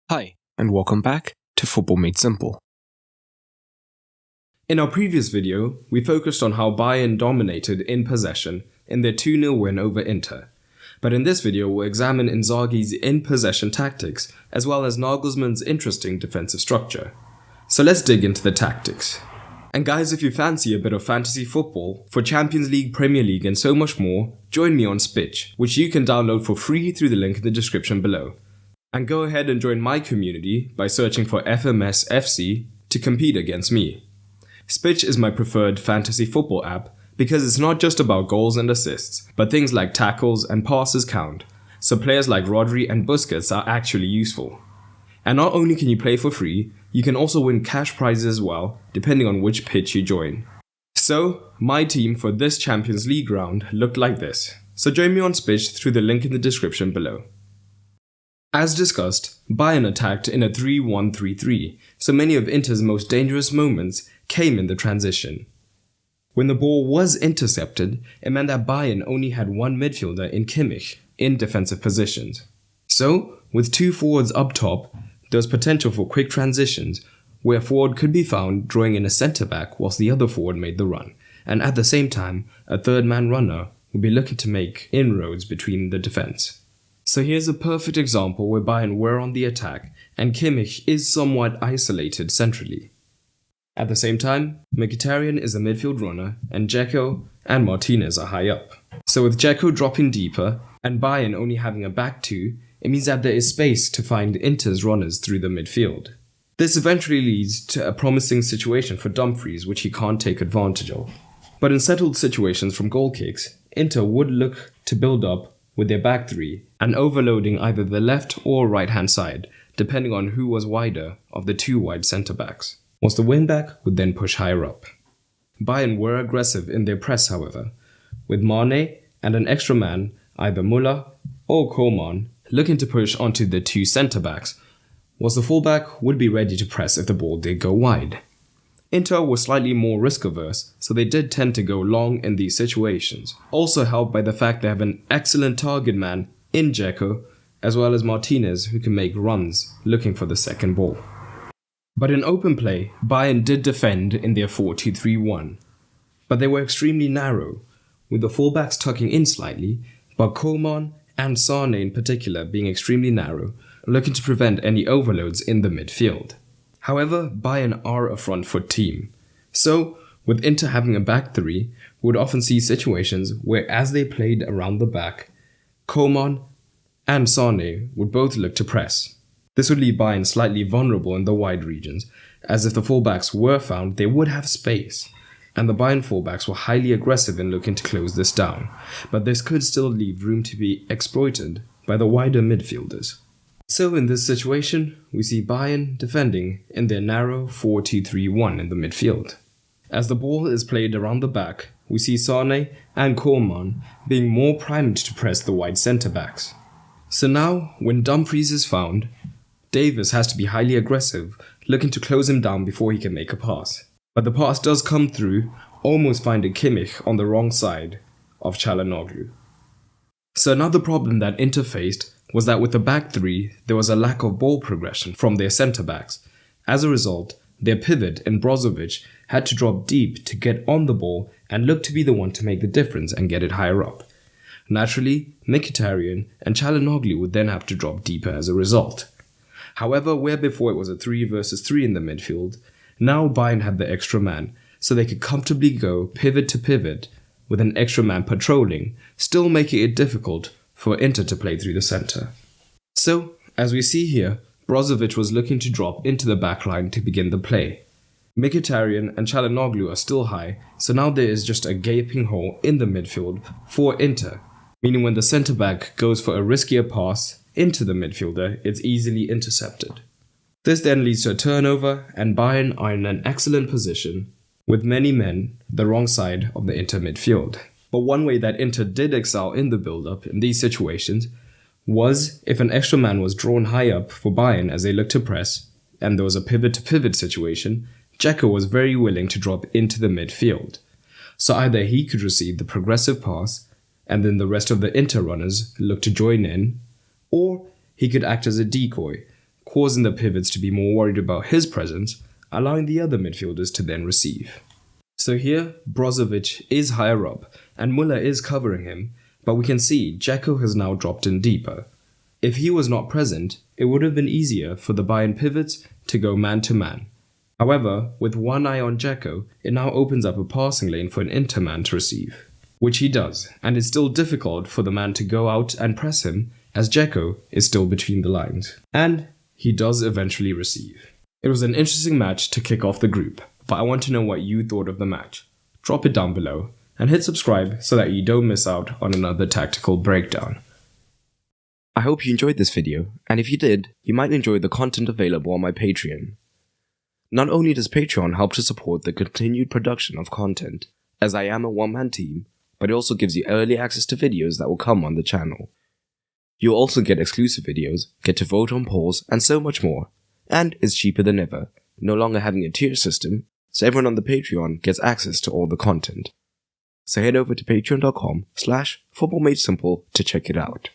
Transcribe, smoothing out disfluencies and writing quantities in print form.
Hi, and welcome back to Football Made Simple. In our previous video, we focused on how Bayern dominated in possession in their 2-0 win over Inter. But in this video, we'll examine Inzaghi's in-possession tactics, as well as Nagelsmann's interesting defensive structure. So let's dig into the tactics. And guys, if you fancy a bit of fantasy football for Champions League, Premier League and so much more, join me on Spitch, which you can download for free through the link in the description below. And go ahead and join my community by searching for FMS FC to compete against me. Spitch is my preferred fantasy football app because it's not just about goals and assists, but things like tackles and passes count, so players like Rodri and Busquets are actually useful. And not only can you play for free, you can also win cash prizes as well, depending on which pitch you join. So, my team for this Champions League round looked like this, so join me on Spitch through the link in the description below. As discussed, Bayern attacked in a 3-1-3-3, so many of Inter's most dangerous moments came in the transition. When the ball was intercepted, it meant that Bayern only had one midfielder in Kimmich in defensive positions. So, with two forwards up top, there was potential for quick transitions, where a forward could be found drawing in a centre-back whilst the other forward made the run, and at the same time, a third-man runner would be looking to make inroads between the defence. So here's a perfect example where Bayern were on the attack and Kimmich is somewhat isolated centrally. At the same time, Mkhitaryan is a midfield runner and Dzeko and Martinez are high up. So with Dzeko dropping deeper and Bayern only having a back two, it means that there is space to find Inter's runners through the midfield. This eventually leads to a promising situation for Dumfries which he can't take advantage of. But in settled situations from goal kicks, Inter would look to build up with their back three and overloading either the left or right hand side, depending on who was wider of the two wide centre-backs, whilst the wing-back would then push higher up. Bayern were aggressive in their press, however, with Mane and an extra man, either Müller or Coman, looking to push onto the two centre-backs, whilst the full-back would be ready to press if the ball did go wide. Inter was slightly more risk-averse, so they did tend to go long in these situations, also helped by the fact they have an excellent target man in Dzeko, as well as Martinez who can make runs looking for the second ball. But in open play, Bayern did defend in their 4-2-3-1, but they were extremely narrow, with the fullbacks tucking in slightly, but Coman and Sane in particular being extremely narrow, looking to prevent any overloads in the midfield. However, Bayern are a front foot team, so with Inter having a back three, we would often see situations where as they played around the back, Coman and Sane would both look to press. This would leave Bayern slightly vulnerable in the wide regions, as if the fullbacks were found, they would have space, and the Bayern fullbacks were highly aggressive in looking to close this down, but this could still leave room to be exploited by the wider midfielders. So in this situation, we see Bayern defending in their narrow 4-2-3-1 in the midfield. As the ball is played around the back, we see Sane and Coman being more primed to press the wide centre-backs. So now, when Dumfries is found, Davis has to be highly aggressive, looking to close him down before he can make a pass. But the pass does come through, almost finding Kimmich on the wrong side of Çalhanoğlu. So another problem that Inter faced was that with the back three, there was a lack of ball progression from their centre-backs. As a result, their pivot in Brozovic had to drop deep to get on the ball and look to be the one to make the difference and get it higher up. Naturally, Mkhitaryan and Çalhanoğlu would then have to drop deeper as a result. However, where before it was a 3 versus 3 in the midfield, now Bayern had the extra man, so they could comfortably go pivot to pivot with an extra man patrolling, still making it difficult for Inter to play through the centre. So, as we see here, Brozovic was looking to drop into the backline to begin the play. Mkhitaryan and Çalhanoğlu are still high, so now there is just a gaping hole in the midfield for Inter, meaning when the centre-back goes for a riskier pass into the midfielder, it's easily intercepted. This then leads to a turnover, and Bayern are in an excellent position, with many men the wrong side of the Inter midfield. But one way that Inter did excel in the build-up in these situations was if an extra man was drawn high up for Bayern as they looked to press, and there was a pivot-to-pivot situation, Dzeko was very willing to drop into the midfield. So either he could receive the progressive pass, and then the rest of the Inter runners look to join in, or he could act as a decoy, causing the pivots to be more worried about his presence, allowing the other midfielders to then receive. So here, Brozovic is higher up, and Müller is covering him, but we can see Dzeko has now dropped in deeper. If he was not present, it would have been easier for the Bayern pivots to go man-to-man. However, with one eye on Dzeko, it now opens up a passing lane for an Inter man to receive, which he does, and it's still difficult for the man to go out and press him, as Dzeko is still between the lines. And he does eventually receive. It was an interesting match to kick off the group, but I want to know what you thought of the match. Drop it down below, and hit subscribe so that you don't miss out on another tactical breakdown. I hope you enjoyed this video, and if you did, you might enjoy the content available on my Patreon. Not only does Patreon help to support the continued production of content, as I am a one-man team, but it also gives you early access to videos that will come on the channel. You'll also get exclusive videos, get to vote on polls, and so much more. And it's cheaper than ever, no longer having a tier system, so everyone on the Patreon gets access to all the content. So head over to patreon.com/footballmadesimple to check it out.